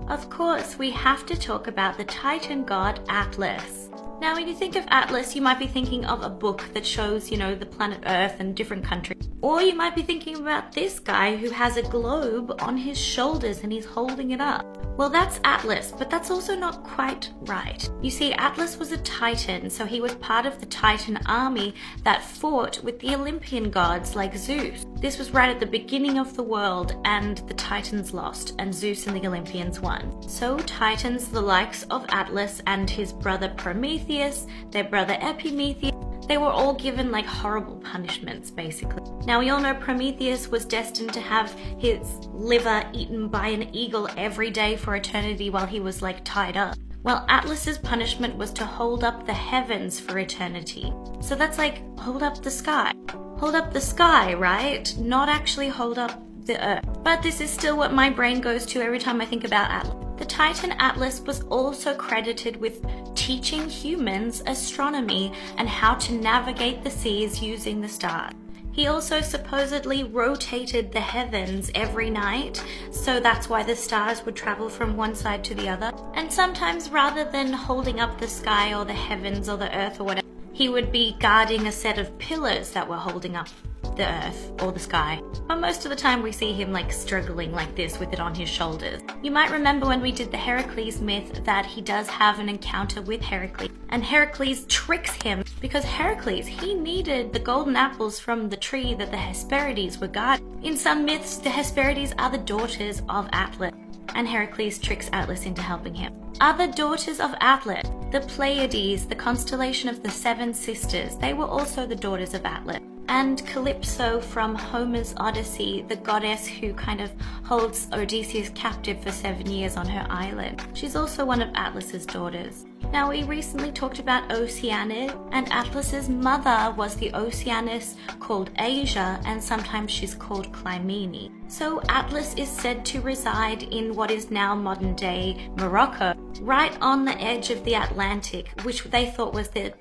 Of course, we have to talk about the Titan god Atlas. Now, when you think of Atlas, you might be thinking of a book that shows, the planet Earth and different countries. Or you might be thinking about this guy who has a globe on his shoulders and he's holding it up. Well, that's Atlas, but that's also not quite right. You see, Atlas was a Titan, so he was part of the Titan army that fought with the Olympian gods like Zeus. This was right at the beginning of the world, and the Titans lost, and Zeus and the Olympians won. So Titans, the likes of Atlas and his brother Prometheus, their brother Epimetheus, they were all given horrible punishments, basically. Now, we all know Prometheus was destined to have his liver eaten by an eagle every day for eternity while he was tied up. Well, Atlas's punishment was to hold up the heavens for eternity. So that's hold up the sky. Hold up the sky, right? Not actually hold up the earth. But this is still what my brain goes to every time I think about Atlas. The Titan Atlas was also credited with teaching humans astronomy and how to navigate the seas using the stars. He also supposedly rotated the heavens every night, so that's why the stars would travel from one side to the other. And sometimes, rather than holding up the sky or the heavens or the earth or whatever, he would be guarding a set of pillars that were holding up the earth or the sky. But most of the time we see him struggling like this with it on his shoulders. You might remember when we did the Heracles myth that he does have an encounter with Heracles, and Heracles tricks him because Heracles, he needed the golden apples from the tree that the Hesperides were guarding. In some myths, the Hesperides are the daughters of Atlas, and Heracles tricks Atlas into helping him. Other daughters of Atlas, the Pleiades, the constellation of the Seven Sisters, they were also the daughters of Atlas. And Calypso from Homer's Odyssey, the goddess who kind of holds Odysseus captive for 7 years on her island. She's also one of Atlas's daughters. Now, we recently talked about Oceanus, and Atlas's mother was the Oceanus called Asia, and sometimes she's called Clymene. So Atlas is said to reside in what is now modern-day Morocco, right on the edge of the Atlantic, which they thought was the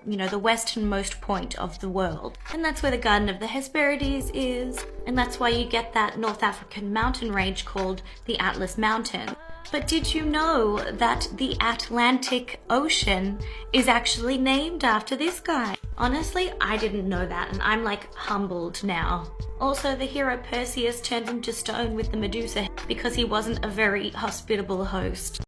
westernmost point of the world. And that's where the Garden of the Hesperides is, and that's why you get that North African mountain range called the Atlas Mountain. But did you know that the Atlantic Ocean is actually named after this guy? Honestly, I didn't know that, and I'm humbled now. Also, the hero Perseus turned into stone with the Medusa because he wasn't a very hospitable host.